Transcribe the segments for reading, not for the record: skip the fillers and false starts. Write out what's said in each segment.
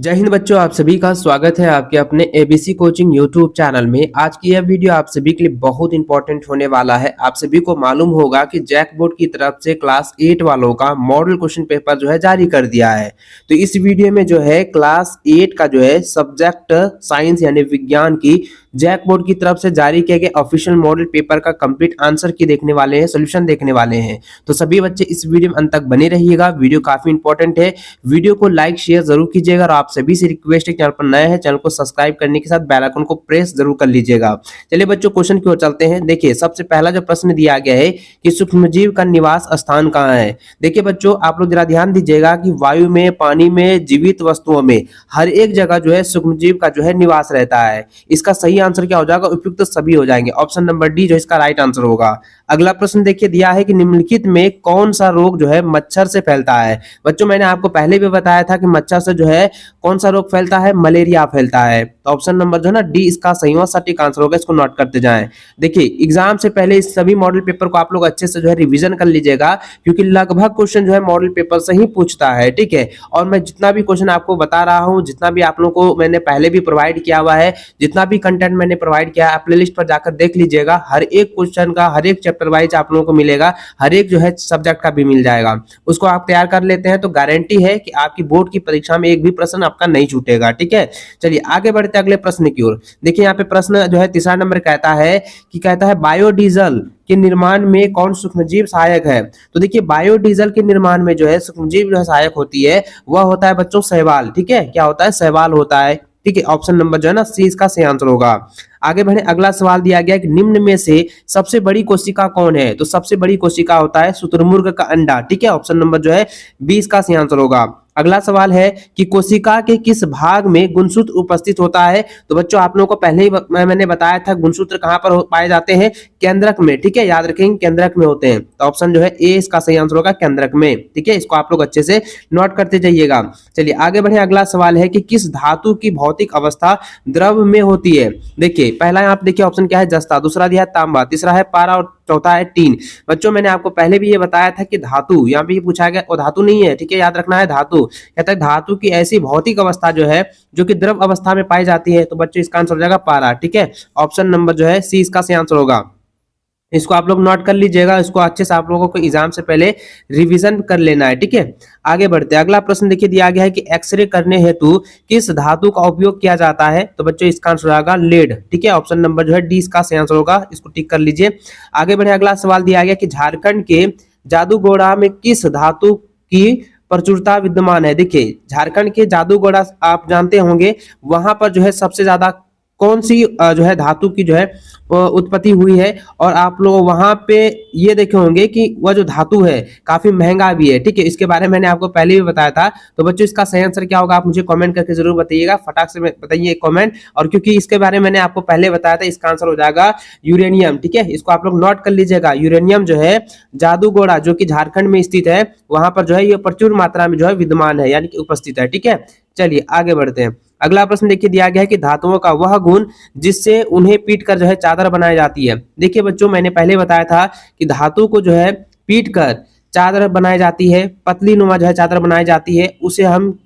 जय हिंद बच्चों, आप सभी का स्वागत है आपके अपने एबीसी कोचिंग यूट्यूब चैनल में। आज की यह वीडियो आप सभी के लिए बहुत इंपॉर्टेंट होने वाला है। आप सभी को मालूम होगा कि जैक बोर्ड की तरफ से क्लास 8 वालों का मॉडल क्वेश्चन पेपर जो है जारी कर दिया है। तो इस वीडियो में जो है क्लास 8 का जो है सब्जेक्ट साइंस यानी विज्ञान की जैक बोर्ड की तरफ से जारी किए गए ऑफिशियल मॉडल पेपर का कंप्लीट आंसर की देखने वाले हैं, सोल्यूशन देखने वाले हैं। तो सभी बच्चे इस वीडियो में अंत तक बने रहिएगा, वीडियो काफी इंपॉर्टेंट है। वीडियो को लाइक शेयर जरूर कीजिएगा और आप सभी से रिक्वेस्ट है, चैनल पर नए हैं चैनल को सब्सक्राइब करने के साथ बेल आइकन को प्रेस जरूर कर लीजिएगा। चलिए बच्चों, क्वेश्चन की ओर चलते हैं। देखिए, सबसे पहला जो प्रश्न दिया गया है कि सूक्ष्मजीव का निवास स्थान कहाँ है। देखिए बच्चों, आप लोग जरा ध्यान दीजिएगा कि वायु में, पानी में, जीवित वस्तुओं में हर एक जगह जो है सूक्ष्मजीव का जो है निवास रहता है। इसका सही आंसर क्या हो जाएगा? उपयुक्त तो सभी हो जाएंगे। ऑप्शन नंबर डी जो इसका राइट आंसर होगा। अगला प्रश्न देखिए, दिया है कि निम्नलिखित में कौन सा रोग जो है मच्छर से फैलता है। बच्चों, मैंने आपको पहले भी बताया था कि मच्छर से जो है कौन सा रोग फैलता है? मलेरिया फैलता है। तो ऑप्शन नंबर जो है ना डी इसका सही और सटीक आंसर होगा। इसको नोट करते जाएं। देखिए, एग्जाम से पहले इस सभी मॉडल पेपर को आप लोग अच्छे से जो है रिवीजन कर लीजिएगा, क्योंकि लगभग क्वेश्चन जो है मॉडल पेपर से ही पूछता है। ठीक है, और मैं जितना भी क्वेश्चन आपको बता रहा हूं, जितना भी आप लोगों को मैंने पहले भी प्रोवाइड किया हुआ है, जितना भी कंटेंट मैंने प्रोवाइड किया है, आप प्लेलिस्ट पर जाकर देख लीजिएगा। हर एक क्वेश्चन का, हर एक चैप्टर वाइज आप लोगों को मिलेगा, हर एक जो है सब्जेक्ट का भी मिल जाएगा। उसको आप तैयार कर लेते हैं तो गारंटी है कि आपकी बोर्ड की परीक्षा में एक भी प्रश्न आपका नहीं छूटेगा। ठीक है, चलिए आगे बढ़ते अगले प्रश्न की ओर। देखिए, यहाँ पे प्रश्न जो है तीसरा नंबर कहता है बायोडीजल के निर्माण में कौन सूक्ष्मजीव सहायक है। तो देखिए, बायोडीजल के निर्माण में जो है सूक्ष्मजीव जो है सहायक होती है, वह होता है बच्चों शैवाल। ठीक है, क्या होता है? शैवाल होता है। ठीक है, ऑप्शन नंबर जो है ना सी इसका सही आंसर होगा। आगे बढ़े, अगला सवाल दिया गया कि निम्न में से सबसे बड़ी कोशिका कौन है। तो सबसे बड़ी कोशिका होता है शुतुरमुर्ग का अंडा। ठीक है, ऑप्शन नंबर जो है 20 का सही आंसर होगा। अगला सवाल है कि कोशिका के किस भाग में गुणसूत्र उपस्थित होता है। तो बच्चों, आप लोगों को पहले ही मैंने बताया था गुणसूत्र कहां पर पाए जाते हैं? केंद्रक में। ठीक है, याद रखेंगे केंद्रक में होते हैं। तो ऑप्शन जो है ए इसका सही आंसर होगा, केंद्रक में। ठीक है, इसको आप लोग अच्छे से नोट करते जाइएगा। चलिए आगे बढ़े, अगला सवाल है कि किस धातु की भौतिक अवस्था द्रव में होती है। देखिए, पहला यहाँ पे देखिए ऑप्शन क्या है? जस्ता। दूसरा दिया है तांबा, तीसरा है पारा और चौथा है टीन। बच्चों, मैंने आपको पहले भी ये बताया था कि धातु यहाँ पे पूछा गया, और धातु नहीं है। ठीक है, याद रखना है धातु। कहता है धातु की ऐसी भौतिक अवस्था जो है जो कि द्रव अवस्था में पाई जाती है। तो बच्चों, इसका आंसर हो जाएगा पारा। ठीक है, ऑप्शन नंबर जो है सी इसका सही आंसर होगा। इसको आप लोग नोट कर लीजिएगा, इसको अच्छे से आप लोगों को एग्जाम से पहले रिवीजन कर लेना है। ठीक है, आगे बढ़ते हैं। अगला प्रश्न देखिए, दिया गया है कि एक्सरे करने हेतु किस धातु का उपयोग किया जाता है। तो बच्चों, इसका आंसर होगा लेड। ठीक है, ऑप्शन नंबर जो है डी इसका सही आंसर होगा। इसको टिक कर लीजिए। आगे बढ़े, अगला सवाल दिया गया कि झारखंड के जादूगोड़ा में किस धातु की प्रचुरता विद्यमान है। देखिए, झारखंड के जादूगोड़ा आप जानते होंगे, वहां पर जो है सबसे ज्यादा कौन सी जो है धातु की जो है उत्पत्ति हुई है। और आप लोग वहां पे ये देखे होंगे कि वह जो धातु है काफी महंगा भी है। ठीक है, इसके बारे में मैंने आपको पहले भी बताया था। तो बच्चों, इसका सही आंसर क्या होगा? आप मुझे कमेंट करके जरूर बताइएगा, फटाक से बताइए कमेंट। और क्योंकि इसके बारे में मैंने आपको पहले बताया था, इसका आंसर हो जाएगा यूरेनियम। ठीक है, इसको आप लोग नोट कर लीजिएगा। यूरेनियम जो है जादूगोड़ा जो कि झारखंड में स्थित है, वहां पर जो है ये प्रचुर मात्रा में जो है विद्यमान है, यानी कि उपस्थित है। ठीक है, चलिए आगे बढ़ते हैं। अगला प्रश्न देखिए, दिया गया है कि धातुओं का वह गुण जिससे उन्हें पीट कर जो है चादर बनाई जाती है। देखिए बच्चों, मैंने पहले बताया था कि धातु को जो है पीट कर चादर बनाई जाती है, पतली नुमा जो है चादर बनाई जाती है, उसे हम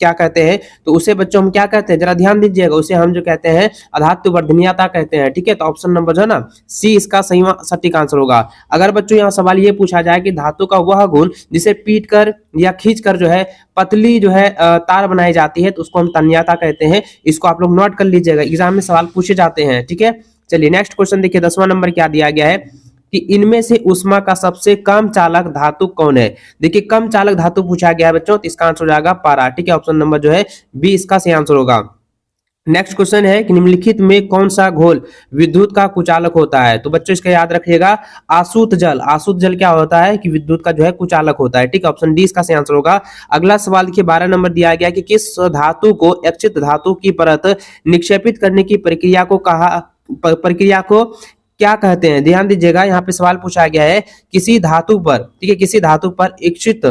क्या कहते हैं? तो उसे बच्चों हम क्या कहते हैं? जरा ध्यान दीजिएगा। उसे हम जो कहते हैं अधातु वर्धनीयता कहते हैं। ठीक है, तो ऑप्शन नंबर जो है ना सी इसका सही सटीक आंसर होगा। अगर बच्चों यहाँ सवाल ये पूछा जाए कि धातु का वह गुण जिसे पीट कर या खींच कर जो है पतली जो है तार बनाई जाती है, तो उसको हम तन्यता कहते हैं। इसको आप लोग नोट कर लीजिएगा, एग्जाम में सवाल पूछे जाते हैं। ठीक है, चलिए नेक्स्ट क्वेश्चन देखिए, 10वां नंबर क्या दिया गया है कि इनमें से ऊष्मा का सबसे कम चालक धातु कौन है। देखिए, कम चालक धातु पूछा गया है बच्चों, तो इसका आंसर हो जाएगा पारा। ठीक है, ऑप्शन नंबर जो है बी इसका सही आंसर होगा। नेक्स्ट क्वेश्चन है कि निम्नलिखित में कौन सा घोल विद्युत का कुचालक होता है। तो बच्चों, इसका याद रखिएगा आसूत जल। आसूत जल क्या होता है? कि विद्युत का जो है कुचालक होता है। ठीक है, ऑप्शन डी इसका सही आंसर होगा। अगला सवाल देखिए, 12 नंबर दिया गया कि किस धातु को एक्सित धातु की परत निक्षेपित करने की प्रक्रिया को क्या कहते हैं। ध्यान दीजिएगा, यहाँ पे सवाल पूछा गया है किसी धातु पर, ठीक है, किसी धातु पर इच्छित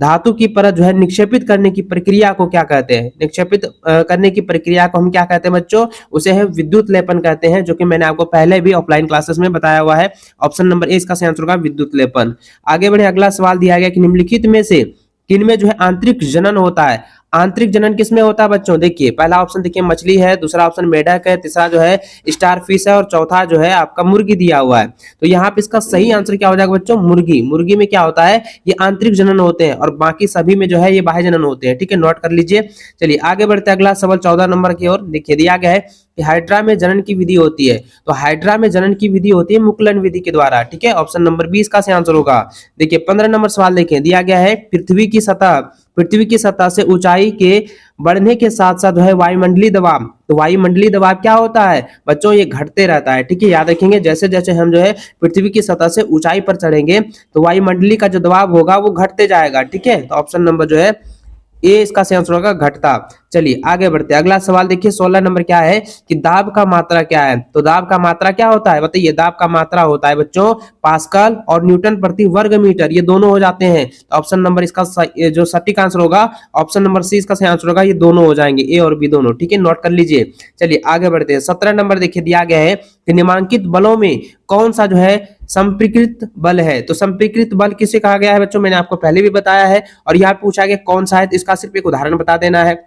धातु की परत जो है निक्षेपित करने की प्रक्रिया को क्या कहते हैं। निक्षेपित करने की प्रक्रिया को हम क्या कहते हैं बच्चों? उसे है विद्युत लेपन कहते हैं, जो कि मैंने आपको पहले भी ऑफलाइन क्लासेस में बताया हुआ है। ऑप्शन नंबर ए इसका सही आंसर होगा विद्युत लेपन। आगे बढ़े, अगला सवाल दिया गया कि निम्नलिखित में से किनमें जो है आंतरिक जनन होता है। आंतरिक जनन किसमें होता है बच्चों? देखिए पहला ऑप्शन देखिए मछली है, दूसरा ऑप्शन मेढक है, तीसरा जो है स्टार फिश है और चौथा जो है आपका मुर्गी दिया हुआ है। तो यहाँ पे इसका सही आंसर क्या हो जाएगा बच्चों? मुर्गी। मुर्गी में क्या होता है? ये आंतरिक जनन होते हैं और बाकी सभी में जो है ये बाह्य जनन होते हैं। ठीक है, नोट कर लीजिए। चलिए आगे बढ़ते हैं अगला सवाल 14 नंबर की ओर। देखिए दिया गया है कि हाइड्रा में जनन की विधि होती है। तो हाइड्रा में जनन की विधि होती है मुकुलन विधि के द्वारा। ठीक है, ऑप्शन नंबर 20 का सही आंसर होगा। देखिए 15 नंबर सवाल देखें, दिया गया है पृथ्वी की सतह से ऊंचाई के बढ़ने के साथ साथ जो है वायुमंडलीय दबाव। तो वायुमंडलीय दबाव क्या होता है बच्चों? ये घटते रहता है। ठीक है, याद रखेंगे जैसे जैसे हम जो है पृथ्वी की सतह से ऊंचाई पर चढ़ेंगे तो वायुमंडलीय का जो दबाव होगा वो घटते जाएगा। ठीक है, तो ऑप्शन नंबर जो है ए इसका सही आंसर होगा, घटता। चलिए आगे बढ़ते हैं। अगला सवाल देखिए 16 नंबर क्या है कि दाब का मात्रा क्या है? तो दाब का मात्रा क्या होता है बताइए? दाब का मात्रा होता है बच्चों पास्कल और न्यूटन प्रति वर्ग मीटर, ये दोनों हो जाते हैं। तो ऑप्शन नंबर इसका जो सटीक आंसर होगा ऑप्शन नंबर सी इसका सही आंसर होगा, ये दोनों हो जाएंगे, ए और बी दोनों। ठीक है, नोट कर लीजिए। चलिए आगे बढ़ते हैं। 17 नंबर देखिए दिया गया है कि निम्नलिखित बलों में कौन सा जो है संप्रीकृत बल है? तो संप्रीकृत बल किसे कहा गया है बच्चों? मैंने आपको पहले भी बताया है और यहाँ पूछा गया कौन सा है, तो इसका सिर्फ एक उदाहरण बता देना है।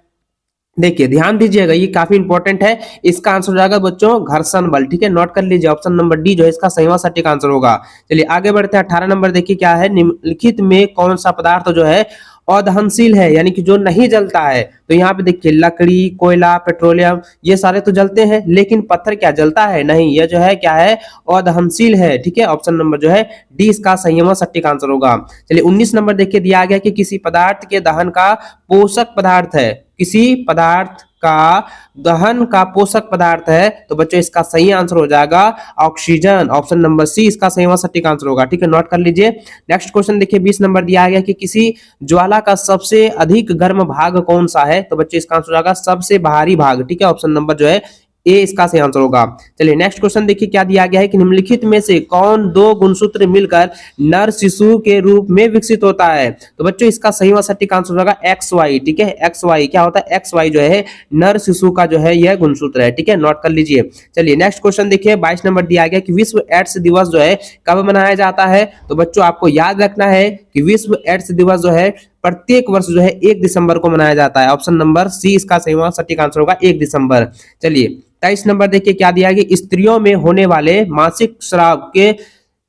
देखिए ध्यान दीजिएगा, ये काफी इंपॉर्टेंट है। इसका आंसर हो जाएगा बच्चों घर्षण बल। ठीक है, नोट कर लीजिए, ऑप्शन नंबर डी जो है इसका सही व सटीक आंसर होगा। चलिए आगे बढ़ते हैं। 18 नंबर देखिए क्या है, निम्नलिखित में कौन सा पदार्थ जो है अदहनशील है, यानी कि जो नहीं जलता है? तो यहाँ पे देखिए लकड़ी, कोयला, पेट्रोलियम ये सारे तो जलते हैं, लेकिन पत्थर क्या जलता है? नहीं, यह जो है क्या है? अदहनशील है। ठीक है, ऑप्शन नंबर जो है डी इसका सही व सटीक आंसर होगा। चलिए 19 नंबर देखिए दिया गया कि किसी पदार्थ के दहन का पोषक पदार्थ है। किसी पदार्थ का दहन का पोषक पदार्थ है, तो बच्चों इसका सही आंसर हो जाएगा ऑक्सीजन। ऑप्शन नंबर सी इसका सही व सटीक आंसर होगा। ठीक है, नोट कर लीजिए। नेक्स्ट क्वेश्चन देखिए 20 नंबर दिया गया कि किसी ज्वाला का सबसे अधिक गर्म भाग कौन सा है? तो बच्चों इसका आंसर हो जाएगा सबसे बाहरी भाग। ठीक है, ऑप्शन नंबर जो है ए इसका सही आंसर होगा। चलिए नेक्स्ट क्वेश्चन देखिए क्या दिया गया है कि निम्नलिखित में से कौन दो गुणसूत्र मिलकर नर शिशु के रूप में विकसित होता है? तो बच्चों इसका सही व सटीक आंसर होगा एक्स वाई। ठीक है, एक्स वाई क्या होता है? एक्स वाई जो है नर शिशु का जो है यह गुणसूत्र है। ठीक है, नोट कर लीजिए। चलिए नेक्स्ट क्वेश्चन देखिए 22 नंबर दिया गया कि विश्व एड्स दिवस जो है कब मनाया जाता है? तो बच्चों आपको याद रखना है कि विश्व एड्स दिवस जो है प्रत्येक वर्ष जो है 1 दिसंबर को मनाया जाता है। ऑप्शन नंबर सी इसका सही व सटीक आंसर होगा 1 दिसंबर। चलिए 23 नंबर देखिए क्या दिया गया, स्त्रियों में होने वाले मासिक स्राव के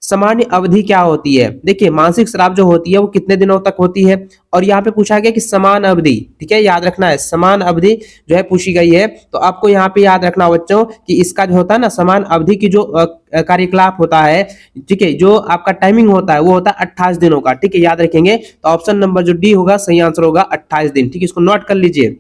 सामान्य अवधि क्या होती है? देखिए मासिक स्राव जो होती है वो कितने दिनों तक होती है? और यहाँ पे पूछा गया कि समान अवधि। ठीक है, याद रखना है समान अवधि जो है पूछी गई है। तो आपको यहाँ पे याद रखना बच्चों कि इसका जो होता है ना समान अवधि की जो कार्यकलाप होता है, ठीक है, जो आपका टाइमिंग होता है वो होता है 28 दिनों का। ठीक है, याद रखेंगे। तो ऑप्शन नंबर जो डी होगा सही आंसर होगा 28 दिन। ठीक है, इसको नोट कर लीजिए।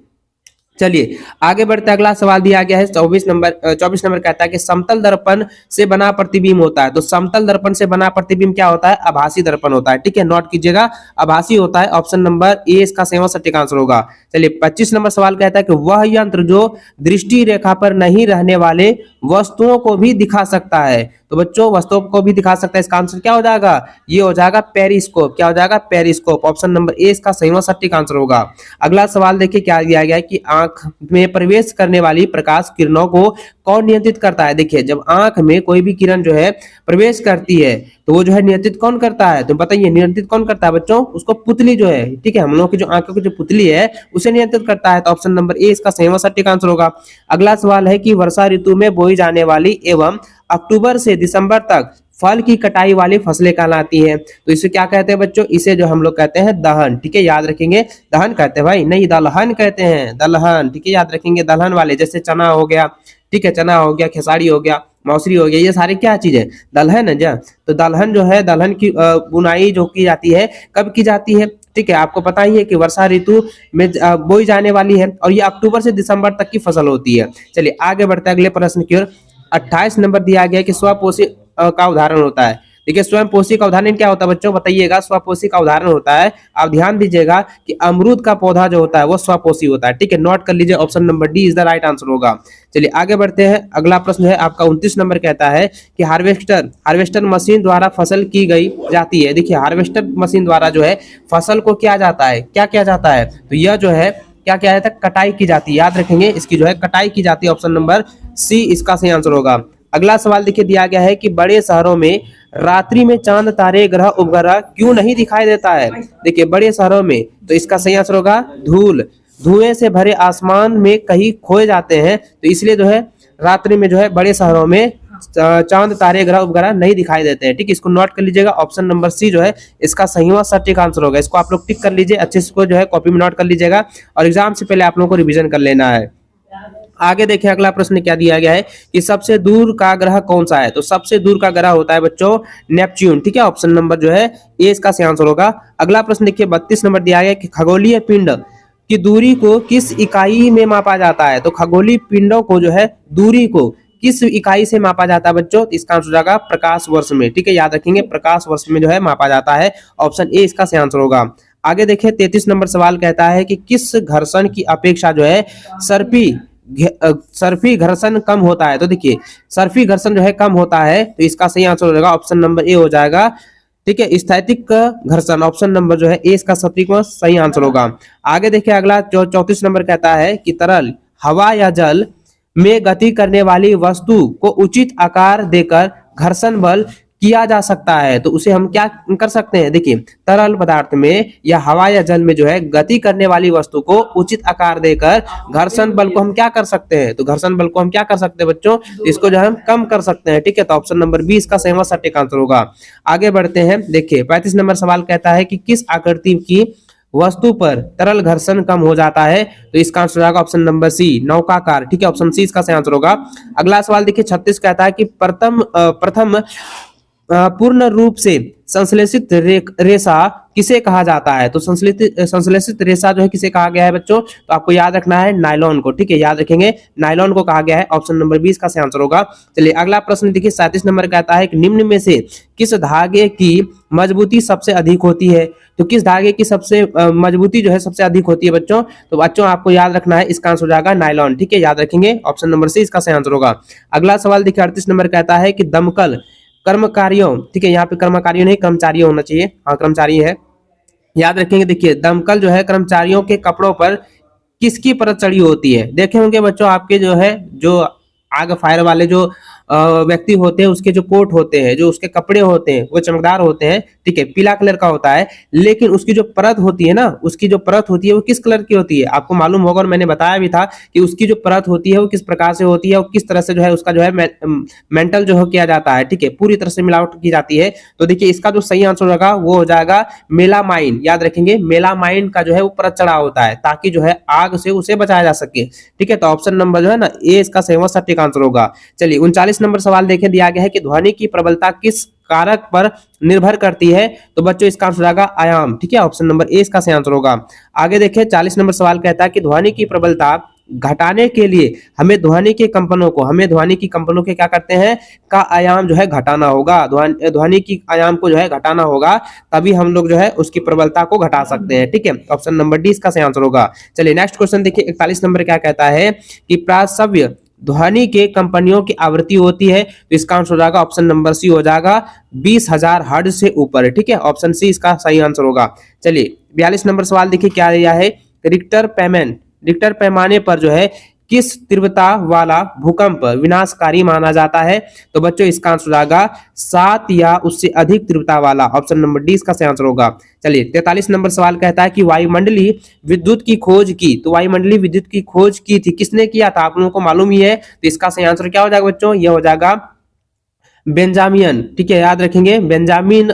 चलिए आगे बढ़ते अगला सवाल दिया गया है 24 नंबर कहता है कि समतल दर्पण से बना प्रतिबिंब होता है। तो समतल दर्पण से बना प्रतिबिंब क्या होता है? आभासी दर्पण होता है। ठीक है, नोट कीजिएगा, आभासी होता है। ऑप्शन नंबर ए इसका सही व सटीक आंसर होगा। चलिए 25 नंबर सवाल कहता है कि वह यंत्र जो दृष्टि रेखा पर नहीं रहने वाले वस्तुओं को भी दिखा सकता है। तो बच्चों वस्तुओं को भी दिखा सकता है, इसका आंसर क्या हो जाएगा? ये हो जाएगा पेरिस्कोप। क्या हो जाएगा? पेरिस्कोप। ऑप्शन नंबर ए इसका सही व सटीक आंसर होगा। अगला सवाल देखिए क्या दिया गया है कि आंख में प्रवेश करने वाली प्रकाश किरणों को कौन नियंत्रित करता है? देखिए जब आंख में कोई भी किरण जो है प्रवेश करती है तो वो जो है नियंत्रित कौन करता है? तो बताइए नियंत्रित कौन करता है बच्चों? उसको पुतली जो है, ठीक है, हम लोग की जो आंखों की जो पुतली है उसे नियंत्रित करता है। तो ऑप्शन नंबर ए इसका सही व सटीक आंसर होगा। अगला सवाल है कि वर्षा ऋतु में बोई जाने वाली एवं अक्टूबर से दिसंबर तक फल की कटाई वाली फसलें कहलाती हैं। तो इसे क्या कहते हैं बच्चों? इसे जो हम लोग कहते हैं दहन। ठीक है, याद रखेंगे। दहन कहते हैं भाई, नहीं दलहन कहते हैं, दलहन। ठीक है, याद रखेंगे दलहन वाले, जैसे चना हो गया, ठीक है, चना हो गया, खेसारी हो गया, मौसरी हो गया, ये सारे क्या चीज है? दलहन है जा। तो दलहन जो है, दलहन की बुनाई जो की जाती है कब की जाती है? ठीक है, आपको पता ही है कि वर्षा ऋतु में बोई जाने वाली है और ये अक्टूबर से दिसंबर तक की फसल होती है। चलिए आगे बढ़ते हैं अगले प्रश्न की ओर। 28 नंबर दिया गया कि स्वपोषी का उदाहरण होता है। देखिए स्वयं पोषी का उदाहरण क्या होता है बच्चों? बताइएगा। स्वपोषी का उदाहरण होता है, आप ध्यान दीजिएगा कि अमरूद का पौधा जो होता है वो स्वपोषी होता है। ठीक है, नोट कर लीजिए, option number D is the right answer होगा। चलिए आगे बढ़ते हैं। अगला प्रश्न है आपका 29 नंबर कहता है कि हार्वेस्टर मशीन द्वारा फसल की गई जाती है। देखिए हार्वेस्टर मशीन द्वारा जो है फसल को किया जाता है, क्या किया जाता है? तो यह जो है क्या किया जाता है? कटाई की जाती है। याद रखेंगे, इसकी जो है कटाई की जाती है। ऑप्शन नंबर सी इसका सही आंसर होगा। अगला सवाल देखिए दिया गया है कि बड़े शहरों में रात्रि में चांद, तारे, ग्रह उपग्रह क्यों नहीं दिखाई देता है? देखिए बड़े शहरों में, तो इसका सही आंसर होगा धूल। धुएं से भरे आसमान में कहीं खोए जाते हैं, तो इसलिए जो है रात्रि में जो है बड़े शहरों में चांद तारे ग्रह उपग्रह नहीं दिखाई देते हैं। ठीक है, इसको नोट कर लीजिएगा। ऑप्शन नंबर सी जो है इसका सहीवां सटीक आंसर होगा। इसको आप लोग टिक कर लीजिए, अच्छे से इसको जो है कॉपी में नोट कर लीजिएगा और एग्जाम से पहले आप लोगों को रिवीजन कर लेना है। आगे देखिए अगला प्रश्न क्या दिया गया है कि सबसे दूर का ग्रह कौन सा है। तो सबसे दूर का ग्रह होता है बच्चों नेपच्यून। ठीक है, ऑप्शन नंबर जो है ए इसका सही आंसर होगा। अगला प्रश्न देखिए 32 नंबर दिया गया है कि खगोलीय पिंड की दूरी को किस इकाई में मापा जाता है। तो खगोलीय पिंडों को जो है दूरी को किस इकाई से मापा जाता है बच्चों, तो इसका आंसर हो जाएगा प्रकाश वर्ष में। ठीक है, याद रखेंगे प्रकाश वर्ष में जो है मापा जाता है। ऑप्शन ए इसका सही आंसर होगा। आगे देखिए 33 नंबर सवाल कहता है कि किस घर्षण की अपेक्षा जो है सर्फी घर्षण कम होता है। तो देखिए सर्फी घर्षण जो है कम होता है, तो इसका सही आंसर हो जाएगा ऑप्शन नंबर ए हो जाएगा। ठीक है, स्थैतिक घर्षण ऑप्शन नंबर जो है ए इसका सही आंसर होगा। आगे देखिए अगला 34 नंबर कहता है कि तरल हवा या जल में गति करने वाली वस्तु को उचित आकार देकर घर्षण बल किया जा सकता है। तो उसे हम क्या कर सकते हैं, देखिए तरल पदार्थ में या हवा या जल में जो है गति करने वाली वस्तु को उचित आकार देकर घर्षण बल को हम क्या कर सकते हैं। तो घर्षण बल को हम क्या कर सकते हैं बच्चों, इसको जो है हम कम कर सकते हैं। ठीक है, तो ऑप्शन नंबर बी इसका सही सटीक आंसर होगा। आगे बढ़ते हैं, देखिए 35 नंबर सवाल कहता है कि किस आकृति की वस्तु पर तरल घर्षण कम हो जाता है। तो इसका आंसर होगा ऑप्शन नंबर सी नौकाकार। ठीक है, ऑप्शन सी इसका सही आंसर होगा। अगला सवाल देखिए 36 कहता है कि प्रथम पूर्ण रूप से संश्लेषित रेशा किसे कहा जाता है। तो संश्लेषित रेशा जो है किसे कहा गया है बच्चों, तो आपको याद रखना है नायलॉन को। ठीक है, याद रखेंगे नायलॉन को कहा गया है। ऑप्शन नंबर 20 का सही आंसर होगा। चलिए अगला प्रश्न देखिए 37 नंबर कहता है कि निम्न में से किस धागे की मजबूती सबसे अधिक होती है। तो किस धागे की सबसे मजबूती जो है सबसे अधिक होती है बच्चों, तो बच्चों आपको याद रखना है इसका आंसर हो जाएगा नायलॉन। ठीक है, याद रखेंगे ऑप्शन नंबर सी इसका सही आंसर होगा। अगला सवाल देखिए 38 नंबर कहता है कि दमकल कर्मकारियों, ठीक है यहाँ पे कर्मकारियों नहीं कर्मचारियों होना चाहिए, हाँ कर्मचारी है, याद रखेंगे। देखिए दमकल जो है कर्मचारियों के कपड़ों पर किसकी परत चढ़ी होती है। देखे होंगे बच्चों आपके जो है जो आग फायर वाले जो व्यक्ति होते हैं उसके जो कोट होते हैं, जो उसके कपड़े होते हैं वो चमकदार होते हैं। ठीक है, पीला कलर का होता है, लेकिन उसकी जो परत होती है ना, उसकी जो परत होती है वो किस कलर की होती है आपको मालूम होगा, और मैंने बताया भी था कि उसकी जो परत होती है वो किस प्रकार से होती है और किस तरह से जो है उसका जो है मेंटल जो है किया जाता है। ठीक है, पूरी तरह से मिलावट की जाती है। तो देखिए इसका जो सही आंसर होगा वो हो जाएगा मेलामाइन। याद रखेंगे मेलामाइन का जो है वो परत चढ़ा होता है ताकि जो है आग से उसे बचाया जा सके। ठीक है, तो ऑप्शन नंबर जो है ना ए इसका सही आंसर होगा। चलिए 39 नंबर सवाल देखें, दिया गया है कि ध्वनि की प्रबलता किस कारक पर निर्भर करती है। तो बच्चों इसका आंसर होगा आयाम। ठीक है, ऑप्शन नंबर ए इसका सही आंसर होगा। आगे देखें 40 नंबर सवाल कहता है कि ध्वनि की प्रबलता घटाने के लिए हमें ध्वनि की कंपनों के क्या करते हैं का आयाम जो है घटाना होगा। ध्वनि की आयाम को जो है घटाना होगा, तभी हम लोग जो है उसकी प्रबलता को घटा सकते हैं। ठीक है, ऑप्शन नंबर डी इसका सही आंसर होगा। चलिए नेक्स्ट क्वेश्चन देखिए 41 नंबर क्या कहता है कि प्रासव्य ध्वनि के कंपनियों की आवृत्ति होती है। तो इसका आंसर हो जाएगा ऑप्शन नंबर सी हो जाएगा 20,000 हर्ट्ज से ऊपर। ठीक है, ऑप्शन सी इसका सही आंसर होगा। चलिए 42 नंबर सवाल देखिए क्या दिया है, रिक्टर पैमाने पर जो है किस तीव्रता वाला भूकंप विनाशकारी माना जाता है। तो बच्चों इसका आंसर हो जाएगा 7 या उससे अधिक तीव्रता वाला। ऑप्शन नंबर डी इसका सही आंसर होगा। चलिए 43 नंबर सवाल कहता है कि वायुमंडलीय विद्युत की खोज की। तो वायुमंडलीय विद्युत की खोज की थी, किसने किया था आप लोगों को मालूम ही है। तो इसका सही आंसर क्या हो जाएगा बच्चों, यह हो जाएगा बेंजामिन। ठीक है, याद रखेंगे बेंजामिन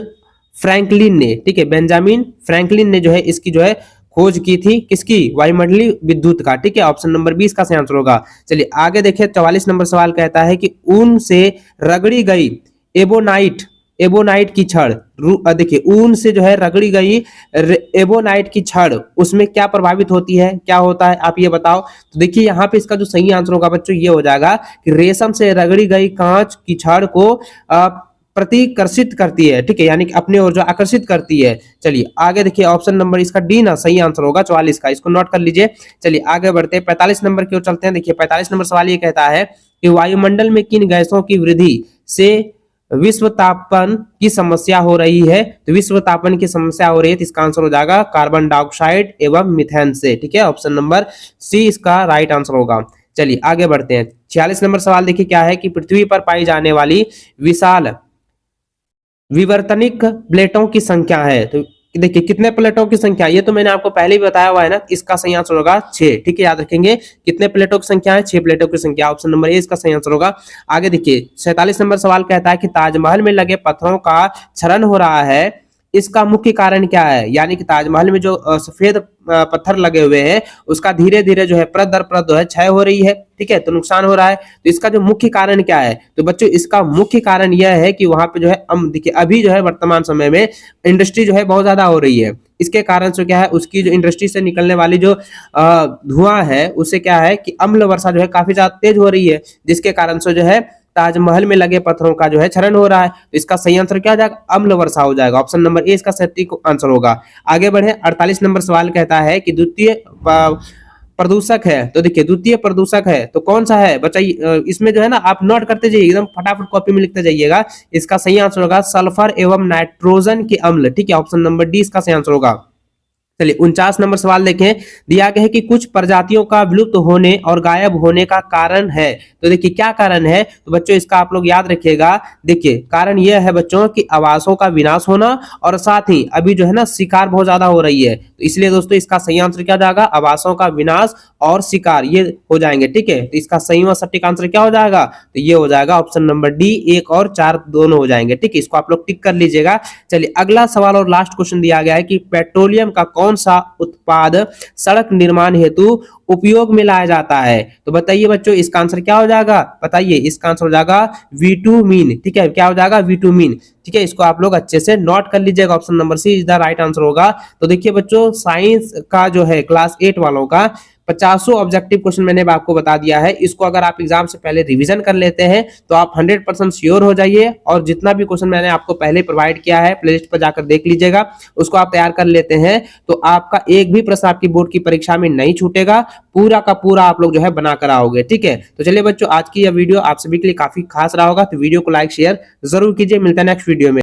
फ्रैंकलिन ने। ठीक है, बेंजामिन फ्रैंकलिन ने जो है इसकी जो है खोज की थी, किसकी, वायुमंडलीय विद्युत का। ठीक है, ऑप्शन नंबर 20 का सही आंसर होगा। चलिए आगे देखिए 44 नंबर सवाल कहता है कि ऊन से रगड़ी गई एबोनाइट की छड़, देखिए ऊन से जो है रगड़ी गई एबोनाइट की छड़ उसमें क्या प्रभावित होती है, क्या होता है आप ये बताओ। तो देखिए यहाँ पे इसका जो सही आंसर होगा बच्चों ये हो जाएगा कि रेशम से रगड़ी गई कांच की छड़ को प्रतिकर्षित करती है। ठीक है, यानी कि अपने ओर जो आकर्षित करती है। चलिए आगे देखिए ऑप्शन नंबर इसका डी ना सही आंसर होगा 44 का, इसको नोट कर लीजिए। चलिए आगे बढ़ते हैं 45 नंबर की ओर चलते हैं। देखिए 45 नंबर सवाल ये कहता है कि वायुमंडल में किन गैसों की वृद्धि से विश्व तापन की समस्या हो रही है। तो विश्व तापन की समस्या हो रही है, तो इसका आंसर हो जाएगा कार्बन डाइऑक्साइड एवं मिथेन से। ठीक है, ऑप्शन नंबर सी इसका राइट आंसर होगा। चलिए आगे बढ़ते हैं 46 नंबर सवाल देखिए क्या है कि पृथ्वी पर पाई जाने वाली विशाल विवर्तनिक प्लेटों की संख्या है। तो देखिए कितने प्लेटों की संख्या, ये तो मैंने आपको पहले ही बताया हुआ है ना, इसका सही आंसर होगा 6। ठीक है, याद रखेंगे कितने प्लेटों की संख्या है, 6 प्लेटों की संख्या। ऑप्शन नंबर ए इसका सही आंसर होगा। आगे देखिए 47 नंबर सवाल कहता है कि ताजमहल में लगे पत्थरों का क्षरण हो रहा है, इसका मुख्य कारण क्या है। यानी कि ताजमहल में जो सफेद पत्थर लगे हुए हैं उसका धीरे धीरे जो है परत दर परत जो है क्षय हो रही है। ठीक है, तो नुकसान हो रहा है। तो इसका जो मुख्य कारण क्या है, तो बच्चों इसका मुख्य कारण यह है कि वहां पे जो है देखिए अभी जो है वर्तमान समय में इंडस्ट्री जो है बहुत ज्यादा हो रही है। इसके कारण से क्या है, उसकी जो इंडस्ट्री से निकलने वाली जो धुआं है उससे क्या है कि अम्ल वर्षा जो है काफी ज्यादा तेज हो रही है, जिसके कारण से जो है ताजमहल में लगे पत्थरों का जो है क्षरण हो रहा है। तो इसका सही आंसर क्या हो जाएगा, अम्ल वर्षा हो जाएगा। ऑप्शन नंबर ए इसका सटीक आंसर होगा। आगे बढ़े, 48 नंबर सवाल कहता है कि द्वितीय प्रदूषक है, तो देखिए द्वितीय प्रदूषक है तो कौन सा है बताइए। इसमें जो है ना आप नोट करते जाइए, एकदम फटाफट कॉपी में लिखते जाइएगा। इसका सही आंसर होगा सल्फर एवं नाइट्रोजन के अम्ल। ठीक है, ऑप्शन नंबर डी इसका सही आंसर होगा। चलिए 49 नंबर सवाल देखें, दिया गया है कि कुछ प्रजातियों का विलुप्त होने और गायब होने का कारण है। तो देखिए क्या कारण है, तो बच्चों इसका आप लोग याद रखिएगा। देखिए कारण यह है बच्चों कि आवासों का विनाश होना और साथ ही अभी जो है ना शिकार बहुत ज्यादा हो रही है। तो इसलिए दोस्तों इसका सही आंसर क्या जाएगा, आवासों का विनाश और शिकार ये हो जाएंगे। ठीक है, तो इसका सही व सटीक आंसर क्या हो जाएगा, तो ये हो जाएगा ऑप्शन नंबर डी, 1 और 4 दोनों हो जाएंगे। ठीक है, इसको आप लोग टिक कर लीजिएगा। चलिए अगला सवाल और लास्ट क्वेश्चन दिया गया है कि पेट्रोलियम का कौन सा उत्पाद सड़क निर्माण हेतु उपयोग में लाया जाता है। तो बताइए बच्चों इसका आंसर क्या हो जाएगा, बताइए इसका आंसर हो जाएगा विटुमिन। ठीक है, क्या हो जाएगा, विटुमिन। ठीक है, इसको आप लोग अच्छे से नोट कर लीजिएगा। Option number C is the right answer होगा। तो देखिए बच्चों साइंस का जो है क्लास 8 वालों का 50 ऑब्जेक्टिव क्वेश्चन मैंने आपको बता दिया है। इसको अगर आप एग्जाम से पहले रिवीजन कर लेते हैं तो आप 100% श्योर हो जाइए। और जितना भी क्वेश्चन मैंने आपको पहले प्रोवाइड किया है प्लेलिस्ट पर जाकर देख लीजिएगा, उसको आप तैयार कर लेते हैं तो आपका एक भी प्रश्न आपकी बोर्ड की परीक्षा में नहीं छूटेगा, पूरा का पूरा आप लोग जो है बना कर आओगे। ठीक है, तो चलिए बच्चों आज की यह वीडियो आप सभी के लिए काफी खास रहा होगा, तो वीडियो को लाइक शेयर जरूर कीजिए। मिलता है नेक्स्ट वीडियो में।